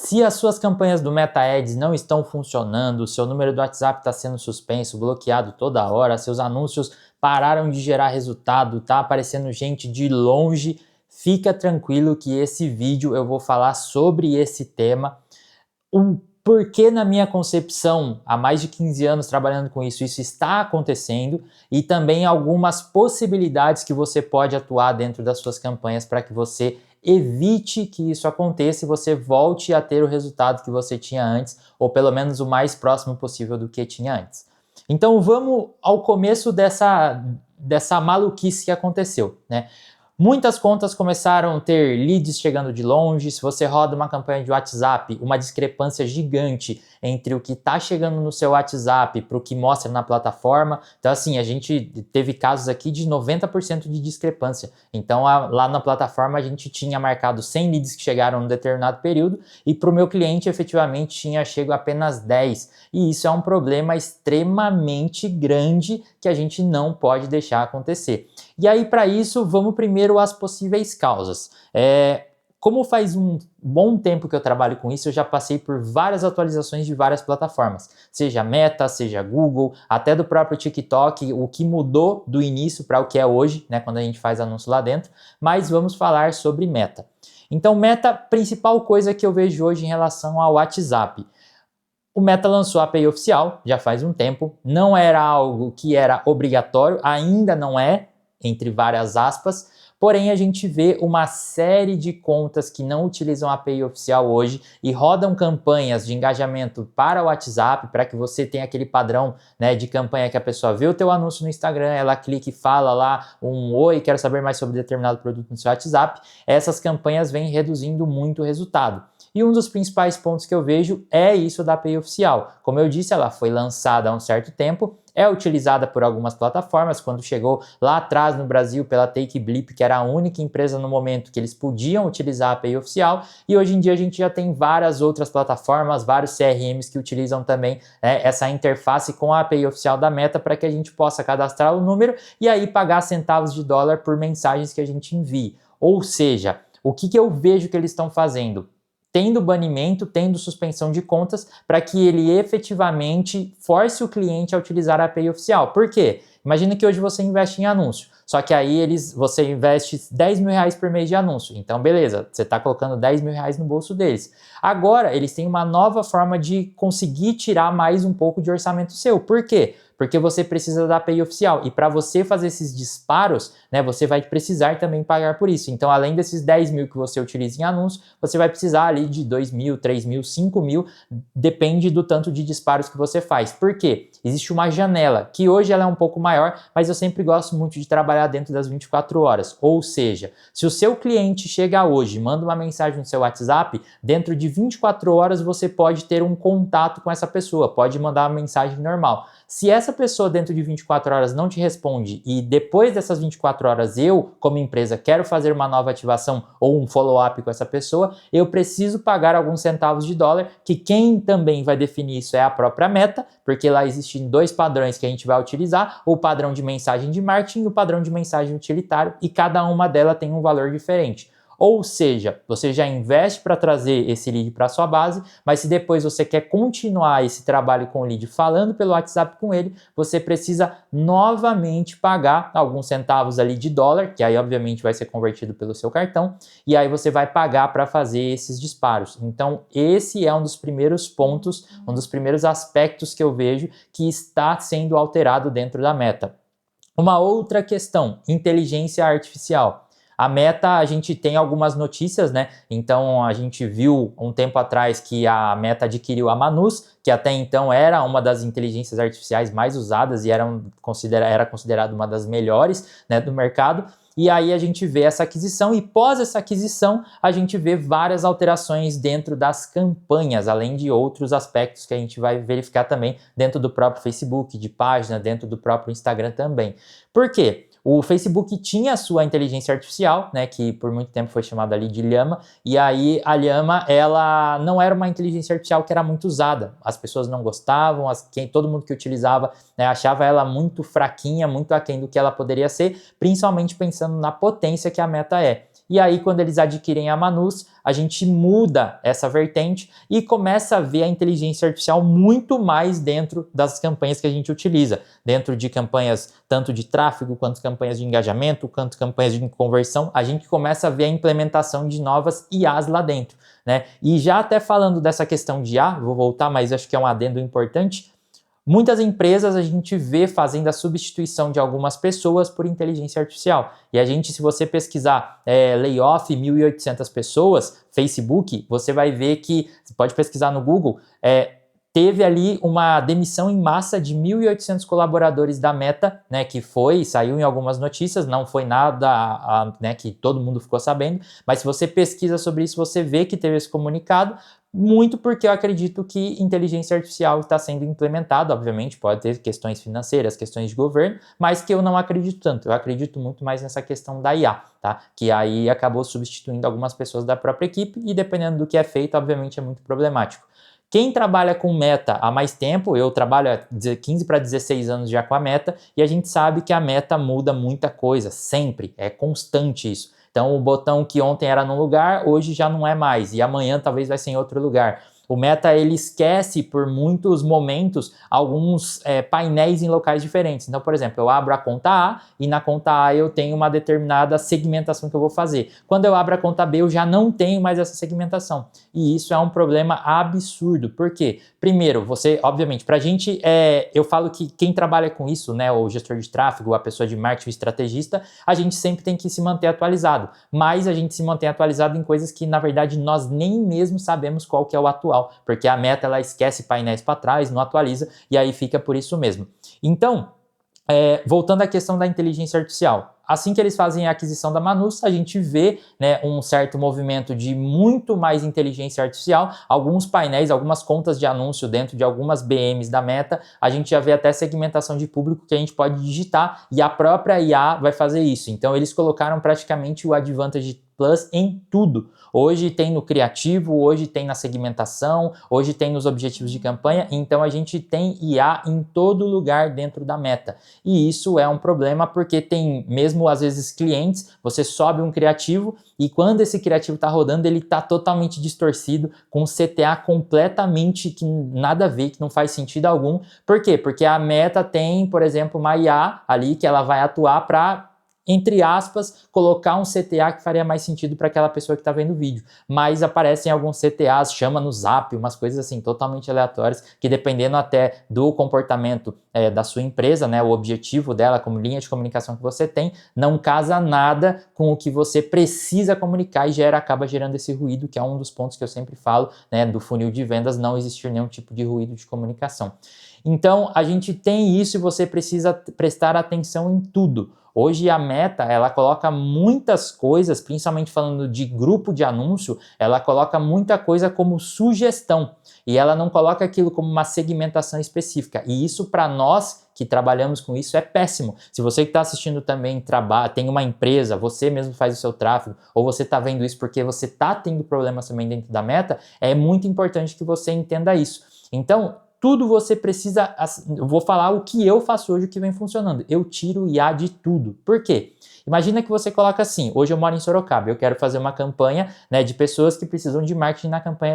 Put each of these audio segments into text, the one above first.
Se as suas campanhas do Meta Ads não estão funcionando, seu número do WhatsApp está sendo suspenso, bloqueado toda hora, seus anúncios pararam de gerar resultado, tá aparecendo gente de longe, fica tranquilo que esse vídeo eu vou falar sobre esse tema. Porque na minha concepção, há mais de 15 anos trabalhando com isso está acontecendo e também algumas possibilidades que você pode atuar dentro das suas campanhas para que você evite que isso aconteça e você volte a ter o resultado que você tinha antes, ou pelo menos o mais próximo possível do que tinha antes. Então vamos ao começo dessa maluquice que aconteceu, né? Muitas contas começaram a ter leads chegando de longe. Se você roda uma campanha de WhatsApp, uma discrepância gigante entre o que está chegando no seu WhatsApp para o que mostra na plataforma. Então assim, a gente teve casos aqui de 90% de discrepância. Então lá na plataforma a gente tinha marcado 100 leads que chegaram em determinado período e para o meu cliente efetivamente tinha chego apenas 10. E isso é um problema extremamente grande que a gente não pode deixar acontecer. E aí, para isso, vamos primeiro às possíveis causas. Como faz um bom tempo que eu trabalho com isso, eu já passei por várias atualizações de várias plataformas, seja Meta, seja Google, até do próprio TikTok, o que mudou do início para o que é hoje, né, quando a gente faz anúncio lá dentro, mas vamos falar sobre Meta. Então, Meta, principal coisa que eu vejo hoje em relação ao WhatsApp. O Meta lançou a API oficial, já faz um tempo, não era algo que era obrigatório, ainda não é, entre várias aspas, porém a gente vê uma série de contas que não utilizam a API oficial hoje e rodam campanhas de engajamento para o WhatsApp, para que você tenha aquele padrão, né, de campanha que a pessoa vê o teu anúncio no Instagram, ela clica e fala lá um oi, quero saber mais sobre determinado produto no seu WhatsApp. Essas campanhas vêm reduzindo muito o resultado. E um dos principais pontos que eu vejo é isso da API oficial. Como eu disse, ela foi lançada há um certo tempo, é utilizada por algumas plataformas. Quando chegou lá atrás no Brasil pela TakeBlip, que era a única empresa no momento que eles podiam utilizar a API oficial, e hoje em dia a gente já tem várias outras plataformas, vários CRMs que utilizam também, né, essa interface com a API oficial da Meta para que a gente possa cadastrar o número e aí pagar centavos de dólar por mensagens que a gente envie. Ou seja, o que eu vejo que eles estão fazendo? Tendo banimento, tendo suspensão de contas, para que ele efetivamente force o cliente a utilizar a API oficial. Por quê? Imagina que hoje você investe em anúncio, só que aí você investe 10 mil reais por mês de anúncio. Então, beleza, você está colocando 10 mil reais no bolso deles. Agora, eles têm uma nova forma de conseguir tirar mais um pouco de orçamento seu. Por quê? Porque você precisa da API oficial. E para você fazer esses disparos, né, você vai precisar também pagar por isso. Então, além desses 10 mil que você utiliza em anúncio, você vai precisar ali de 2 mil, 3 mil, 5 mil, depende do tanto de disparos que você faz. Por quê? Existe uma janela, que hoje ela é um pouco maior, mas eu sempre gosto muito de trabalhar dentro das 24 horas. Ou seja, se o seu cliente chega hoje, manda uma mensagem no seu WhatsApp, dentro de 24 horas você pode ter um contato com essa pessoa, pode mandar uma mensagem normal. Se essa pessoa dentro de 24 horas não te responde e depois dessas 24 horas eu, como empresa, quero fazer uma nova ativação ou um follow-up com essa pessoa, eu preciso pagar alguns centavos de dólar, que quem também vai definir isso é a própria Meta, porque lá existem dois padrões que a gente vai utilizar, o padrão de mensagem de marketing e o padrão de mensagem utilitário, e cada uma delas tem um valor diferente. Ou seja, você já investe para trazer esse lead para a sua base, mas se depois você quer continuar esse trabalho com o lead falando pelo WhatsApp com ele, você precisa novamente pagar alguns centavos ali de dólar, que aí obviamente vai ser convertido pelo seu cartão, e aí você vai pagar para fazer esses disparos. Então esse é um dos primeiros pontos, um dos primeiros aspectos que eu vejo que está sendo alterado dentro da Meta. Uma outra questão, inteligência artificial. A Meta, a gente tem algumas notícias, né? Então a gente viu um tempo atrás que a Meta adquiriu a Manus, que até então era uma das inteligências artificiais mais usadas e era considerado uma das melhores, né, do mercado. E aí a gente vê essa aquisição e pós essa aquisição a gente vê várias alterações dentro das campanhas, além de outros aspectos que a gente vai verificar também dentro do próprio Facebook, de página, dentro do próprio Instagram também. Por quê? O Facebook tinha a sua inteligência artificial, né, que por muito tempo foi chamada ali de Llama, e aí a Llama, ela não era uma inteligência artificial que era muito usada. As pessoas não gostavam, todo mundo que utilizava, né, achava ela muito fraquinha, muito aquém do que ela poderia ser, principalmente pensando na potência que a Meta é. e aí quando eles adquirem a Manus, a gente muda essa vertente e começa a ver a inteligência artificial muito mais dentro das campanhas que a gente utiliza, dentro de campanhas tanto de tráfego, quanto campanhas de engajamento, quanto campanhas de conversão, a gente começa a ver a implementação de novas IAs lá dentro, né? E já até falando dessa questão de IA, vou voltar, mas acho que é um adendo importante. Muitas empresas a gente vê fazendo a substituição de algumas pessoas por inteligência artificial. E a gente, se você pesquisar layoff 1.800 pessoas, Facebook, você vai ver que, você pode pesquisar no Google, teve ali uma demissão em massa de 1.800 colaboradores da Meta, né, que saiu em algumas notícias, não foi nada né, que todo mundo ficou sabendo, mas se você pesquisa sobre isso, você vê que teve esse comunicado, muito porque eu acredito que inteligência artificial está sendo implementada, obviamente pode ter questões financeiras, questões de governo, mas que eu não acredito tanto, eu acredito muito mais nessa questão da IA, tá? Que aí acabou substituindo algumas pessoas da própria equipe e dependendo do que é feito, obviamente é muito problemático. Quem trabalha com Meta há mais tempo, eu trabalho há 15 para 16 anos já com a Meta, e a gente sabe que a Meta muda muita coisa, sempre, é constante isso. Então o botão que ontem era num lugar, hoje já não é mais, e amanhã talvez vai ser em outro lugar. O Meta, ele esquece por muitos momentos alguns painéis em locais diferentes. Então, por exemplo, eu abro a conta A e na conta A eu tenho uma determinada segmentação que eu vou fazer. Quando eu abro a conta B, eu já não tenho mais essa segmentação. E isso é um problema absurdo. Por quê? Primeiro, obviamente, pra gente, eu falo que quem trabalha com isso, né, o gestor de tráfego, a pessoa de marketing, o estrategista, a gente sempre tem que se manter atualizado. Mas a gente se mantém atualizado em coisas que, na verdade, nós nem mesmo sabemos qual que é o atual. Porque a Meta, ela esquece painéis para trás, não atualiza, e aí fica por isso mesmo. Então, voltando à questão da inteligência artificial, assim que eles fazem a aquisição da Manus, a gente vê, né, um certo movimento de muito mais inteligência artificial, alguns painéis, algumas contas de anúncio dentro de algumas BMs da Meta, a gente já vê até segmentação de público que a gente pode digitar e a própria IA vai fazer isso. Então eles colocaram praticamente o Advantage Plus em tudo. Hoje tem no criativo, hoje tem na segmentação, hoje tem nos objetivos de campanha, então a gente tem IA em todo lugar dentro da Meta. E isso é um problema porque tem mesmo às vezes clientes, você sobe um criativo e quando esse criativo está rodando, ele está totalmente distorcido, com CTA completamente que nada a ver, que não faz sentido algum. Por quê? Porque a Meta tem, por exemplo, uma IA ali que ela vai atuar para, entre aspas, colocar um CTA que faria mais sentido para aquela pessoa que está vendo o vídeo. Mas aparecem alguns CTAs, chama no Zap, umas coisas assim totalmente aleatórias, que dependendo até do comportamento da sua empresa, né, o objetivo dela como linha de comunicação que você tem, não casa nada com o que você precisa comunicar e acaba gerando esse ruído, que é um dos pontos que eu sempre falo, né, do funil de vendas, não existir nenhum tipo de ruído de comunicação. Então, a gente tem isso e você precisa prestar atenção em tudo. Hoje a Meta, ela coloca muitas coisas, principalmente falando de grupo de anúncio, ela coloca muita coisa como sugestão e ela não coloca aquilo como uma segmentação específica. E isso para nós que trabalhamos com isso é péssimo. Se você que está assistindo também tem uma empresa, você mesmo faz o seu tráfego, ou você está vendo isso porque você está tendo problemas também dentro da Meta, é muito importante que você entenda isso. Então, tudo você precisa, eu vou falar o que eu faço hoje, o que vem funcionando. Eu tiro o IA de tudo. Por quê? Imagina que você coloca assim, hoje eu moro em Sorocaba, eu quero fazer uma campanha, né, de pessoas que precisam de marketing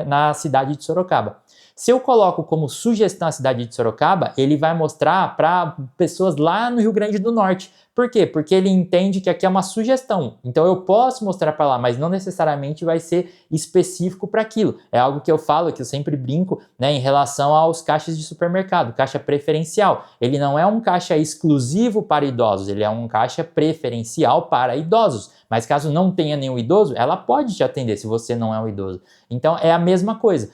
na cidade de Sorocaba. Se eu coloco como sugestão a cidade de Sorocaba, ele vai mostrar para pessoas lá no Rio Grande do Norte. Por quê? Porque ele entende que aqui é uma sugestão. Então eu posso mostrar para lá, mas não necessariamente vai ser específico para aquilo. É algo que eu falo, que eu sempre brinco, né, em relação aos caixas de supermercado, caixa preferencial. Ele não é um caixa exclusivo para idosos, ele é um caixa preferencial para idosos. Mas caso não tenha nenhum idoso, ela pode te atender se você não é um idoso. Então é a mesma coisa.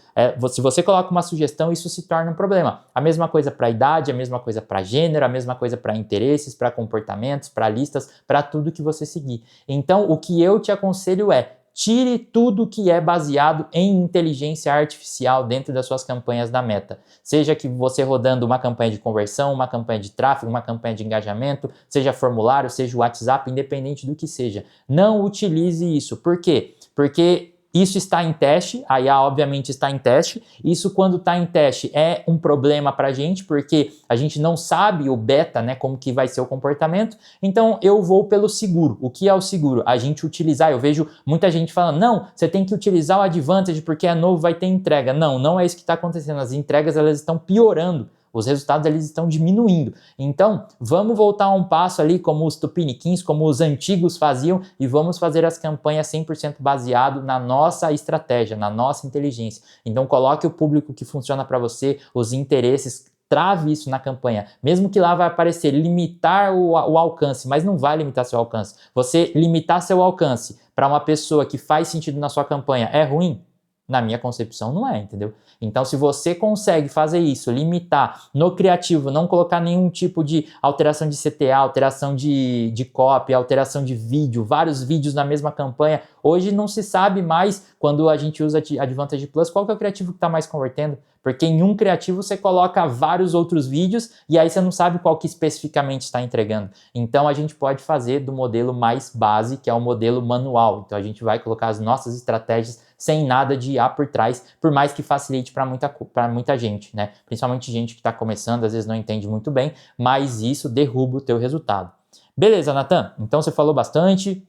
Se você coloca uma sugestão, isso se torna um problema. A mesma coisa para idade, a mesma coisa para gênero, a mesma coisa para interesses, para comportamentos, para listas, para tudo que você seguir. Então o que eu te aconselho é: tire tudo que é baseado em inteligência artificial dentro das suas campanhas da Meta. Seja que você rodando uma campanha de conversão, uma campanha de tráfego, uma campanha de engajamento, seja formulário, seja o WhatsApp, independente do que seja. Não utilize isso. Por quê? Porque isso está em teste, a IA obviamente está em teste. Isso, quando está em teste, é um problema para a gente, porque a gente não sabe o beta, né, como que vai ser o comportamento. Então eu vou pelo seguro. O que é o seguro? A gente utilizar, eu vejo muita gente falando, não, você tem que utilizar o Advantage porque é novo, vai ter entrega. Não, não é isso que está acontecendo. As entregas, elas estão piorando. Os resultados, eles estão diminuindo. Então, vamos voltar um passo ali, como os tupiniquins, como os antigos faziam, e vamos fazer as campanhas 100% baseado na nossa estratégia, na nossa inteligência. Então, coloque o público que funciona para você, os interesses, trave isso na campanha. Mesmo que lá vai aparecer limitar o alcance, mas não vai limitar seu alcance. Você limitar seu alcance para uma pessoa que faz sentido na sua campanha é ruim? Na minha concepção, não é, entendeu? Então, se você consegue fazer isso, limitar no criativo, não colocar nenhum tipo de alteração de CTA, alteração de copy, alteração de vídeo, vários vídeos na mesma campanha, hoje não se sabe mais, quando a gente usa Advantage Plus, qual que é o criativo que está mais convertendo. Porque em um criativo você coloca vários outros vídeos e aí você não sabe qual que especificamente está entregando. Então a gente pode fazer do modelo mais base, que é o modelo manual. Então a gente vai colocar as nossas estratégias sem nada de IA por trás, por mais que facilite para muita gente, né? Principalmente gente que está começando, às vezes não entende muito bem, mas isso derruba o teu resultado. Beleza, Natan? Então você falou bastante.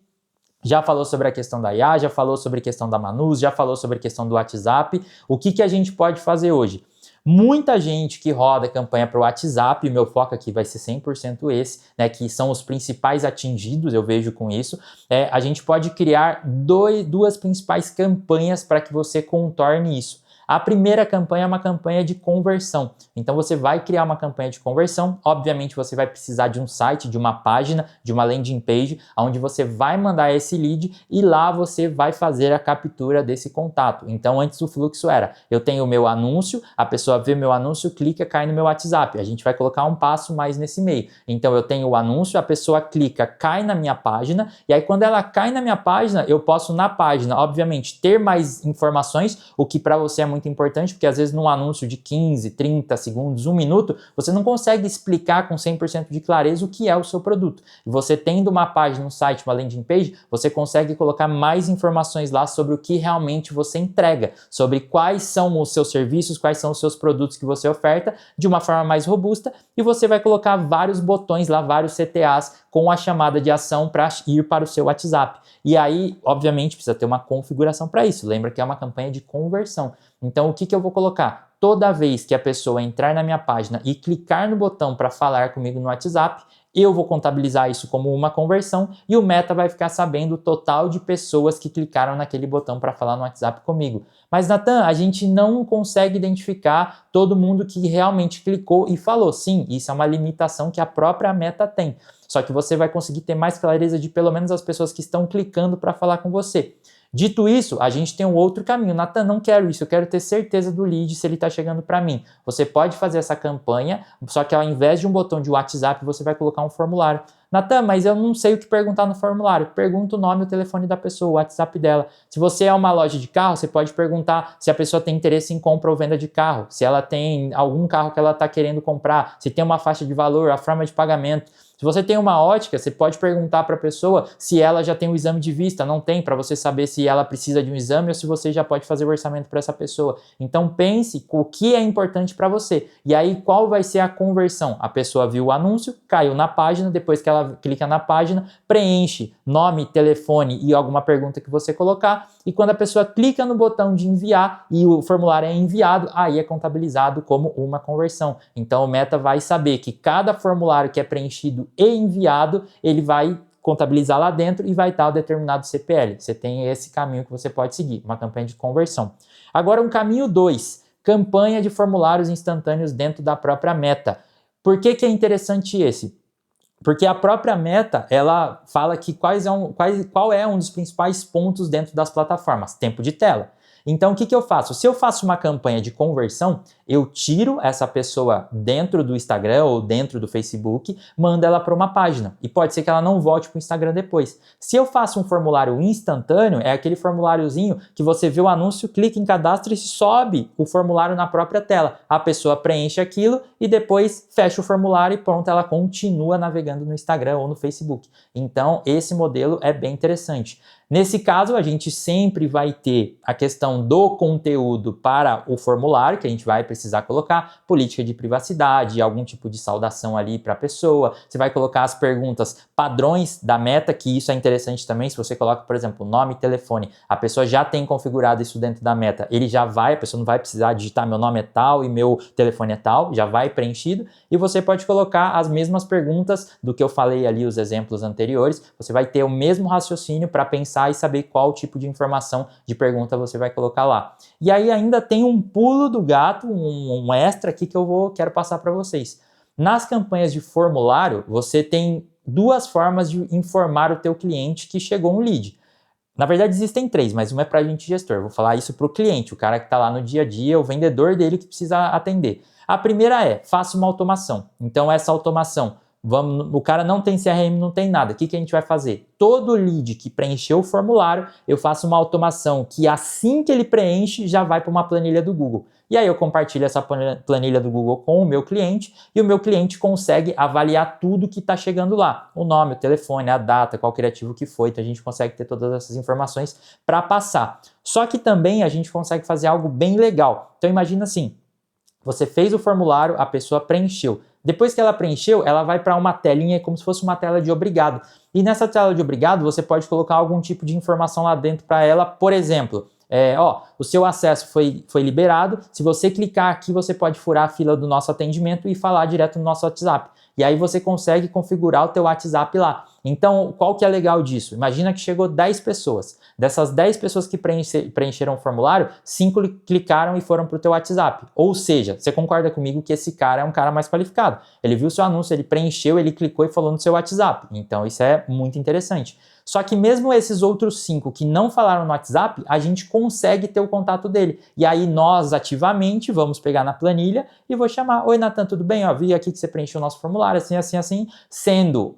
Já falou sobre a questão da IA, já falou sobre a questão da Manus, já falou sobre a questão do WhatsApp. O que a gente pode fazer hoje? Muita gente que roda campanha para o WhatsApp, o meu foco aqui vai ser 100% esse, né, que são os principais atingidos, eu vejo com isso. A gente pode criar duas principais campanhas para que você contorne isso. A primeira campanha é uma campanha de conversão. Então você vai criar uma campanha de conversão, obviamente você vai precisar de um site, de uma página, de uma landing page, onde você vai mandar esse lead e lá você vai fazer a captura desse contato. Então antes o fluxo era, eu tenho o meu anúncio, a pessoa vê meu anúncio, clica, cai no meu WhatsApp. A gente vai colocar um passo mais nesse meio. Então eu tenho o anúncio, a pessoa clica, cai na minha página, e aí quando ela cai na minha página, eu posso na página, obviamente, ter mais informações, o que para você é muito importante, porque às vezes num anúncio de 15, 30 segundos, 1 minuto, você não consegue explicar com 100% de clareza o que é o seu produto. E você tendo uma página, um site, uma landing page, você consegue colocar mais informações lá sobre o que realmente você entrega, sobre quais são os seus serviços, quais são os seus produtos que você oferta, de uma forma mais robusta, e você vai colocar vários botões lá, vários CTAs com a chamada de ação para ir para o seu WhatsApp. E aí, obviamente, precisa ter uma configuração para isso. Lembra que é uma campanha de conversão. Então, o que eu vou colocar? Toda vez que a pessoa entrar na minha página e clicar no botão para falar comigo no WhatsApp, eu vou contabilizar isso como uma conversão e o Meta vai ficar sabendo o total de pessoas que clicaram naquele botão para falar no WhatsApp comigo. Mas, Natan, a gente não consegue identificar todo mundo que realmente clicou e falou. Sim, isso é uma limitação que a própria Meta tem. Só que você vai conseguir ter mais clareza de pelo menos as pessoas que estão clicando para falar com você. Dito isso, a gente tem um outro caminho. Natan, não quero isso, eu quero ter certeza do lead se ele está chegando para mim. Você pode fazer essa campanha, só que ao invés de um botão de WhatsApp, você vai colocar um formulário. Natan, mas eu não sei o que perguntar no formulário. Pergunta o nome e o telefone da pessoa, o WhatsApp dela. Se você é uma loja de carro, você pode perguntar se a pessoa tem interesse em compra ou venda de carro, se ela tem algum carro que ela está querendo comprar, se tem uma faixa de valor, a forma de pagamento. Se você tem uma ótica, você pode perguntar para a pessoa se ela já tem um exame de vista, não tem, para você saber se ela precisa de um exame ou se você já pode fazer o orçamento para essa pessoa. Então pense o que é importante para você. E aí qual vai ser a conversão? A pessoa viu o anúncio, caiu na página, depois que ela clica na página, preenche nome, telefone e alguma pergunta que você colocar, e quando a pessoa clica no botão de enviar e o formulário é enviado, aí é contabilizado como uma conversão. Então o Meta vai saber que cada formulário que é preenchido e enviado, ele vai contabilizar lá dentro e vai dar o determinado CPL. Você tem esse caminho que você pode seguir, uma campanha de conversão. Agora um caminho 2, campanha de formulários instantâneos dentro da própria Meta. Por que é interessante esse? Porque a própria Meta, ela fala que qual é um dos principais pontos dentro das plataformas? Tempo de tela. Então, o que eu faço? Se eu faço uma campanha de conversão, eu tiro essa pessoa dentro do Instagram ou dentro do Facebook, mando ela para uma página. E pode ser que ela não volte para o Instagram depois. Se eu faço um formulário instantâneo, é aquele formuláriozinho que você vê o anúncio, clica em cadastro e sobe o formulário na própria tela. A pessoa preenche aquilo e depois fecha o formulário e pronto, ela continua navegando no Instagram ou no Facebook. Então, esse modelo é bem interessante. Nesse caso, a gente sempre vai ter a questão do conteúdo para o formulário, que a gente vai precisar colocar, política de privacidade, algum tipo de saudação ali para a pessoa. Você vai colocar as perguntas padrões da meta, que isso é interessante também. Se você coloca, por exemplo, nome e telefone, a pessoa já tem configurado isso dentro da meta, a pessoa não vai precisar digitar meu nome é tal e meu telefone é tal, já vai preenchido. E você pode colocar as mesmas perguntas do que eu falei ali, os exemplos anteriores. Você vai ter o mesmo raciocínio para pensar e saber qual tipo de informação de pergunta você vai colocar lá. E aí ainda tem um pulo do gato, um extra aqui que quero passar para vocês. Nas campanhas de formulário, você tem duas formas de informar o teu cliente que chegou um lead. Na verdade existem três, mas uma é para agente gestor. Vou falar isso para o cliente, o cara que está lá no dia a dia, o vendedor dele que precisa atender. A primeira faça uma automação. Então essa automação, o cara não tem CRM, não tem nada. O que a gente vai fazer? Todo lead que preencheu o formulário, eu faço uma automação que assim que ele preenche, já vai para uma planilha do Google. E aí eu compartilho essa planilha do Google com o meu cliente e o meu cliente consegue avaliar tudo que está chegando lá. O nome, o telefone, a data, qual criativo que foi. Então a gente consegue ter todas essas informações para passar. Só que também a gente consegue fazer algo bem legal. Então imagina assim, você fez o formulário, a pessoa preencheu. Depois que ela preencheu, ela vai para uma telinha como se fosse uma tela de obrigado. E nessa tela de obrigado, você pode colocar algum tipo de informação lá dentro para ela. Por exemplo, o seu acesso foi liberado. Se você clicar aqui, você pode furar a fila do nosso atendimento e falar direto no nosso WhatsApp. E aí você consegue configurar o teu WhatsApp lá. Então, qual que é legal disso? Imagina que chegou 10 pessoas. Dessas 10 pessoas que preencheram o formulário, 5 clicaram e foram para o teu WhatsApp. Ou seja, você concorda comigo que esse cara é um cara mais qualificado. Ele viu o seu anúncio, ele preencheu, ele clicou e falou no seu WhatsApp. Então, isso é muito interessante. Só que mesmo esses outros 5 que não falaram no WhatsApp, a gente consegue ter o contato dele. E aí nós ativamente vamos pegar na planilha e vou chamar. Oi, Nathan, tudo bem? Vi aqui que você preencheu o nosso formulário, assim, assim, assim, sendo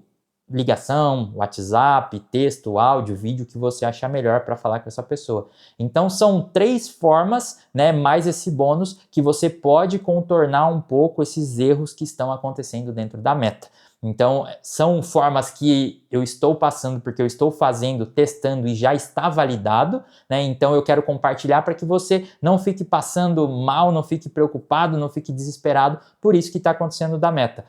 ligação, WhatsApp, texto, áudio, vídeo, que você achar melhor para falar com essa pessoa. Então são 3 formas, mais esse bônus, que você pode contornar um pouco esses erros que estão acontecendo dentro da meta. Então, são formas que eu estou passando porque eu estou fazendo, testando e já está validado, Então, eu quero compartilhar para que você não fique passando mal, não fique preocupado, não fique desesperado por isso que está acontecendo da meta.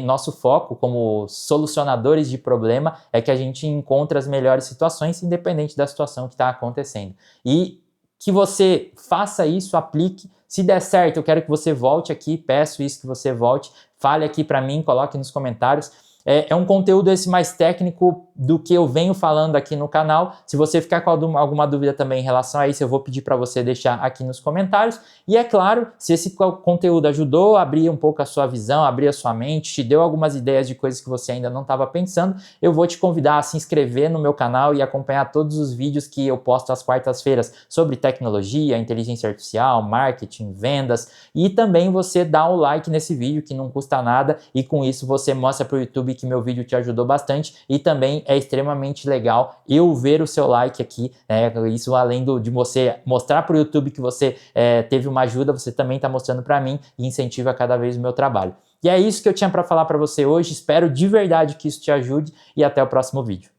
Nosso foco como solucionadores de problema é que a gente encontre as melhores situações, independente da situação que está acontecendo. E que você faça isso, aplique. Se der certo, eu quero que você volte aqui, peço isso que você volte, fale aqui para mim, coloque nos comentários. É um conteúdo esse mais técnico do que eu venho falando aqui no canal. Se você ficar com alguma dúvida também em relação a isso, eu vou pedir para você deixar aqui nos comentários. E é claro, se esse conteúdo ajudou a abrir um pouco a sua visão, abrir a sua mente, te deu algumas ideias de coisas que você ainda não estava pensando, eu vou te convidar a se inscrever no meu canal e acompanhar todos os vídeos que eu posto às quartas-feiras sobre tecnologia, inteligência artificial, marketing, vendas. E também você dá um like nesse vídeo que não custa nada e com isso você mostra para o YouTube que meu vídeo te ajudou bastante e também é extremamente legal eu ver o seu like aqui, isso além de você mostrar para o YouTube que você teve uma ajuda, você também está mostrando para mim e incentiva cada vez o meu trabalho. E é isso que eu tinha para falar para você hoje, espero de verdade que isso te ajude e até o próximo vídeo.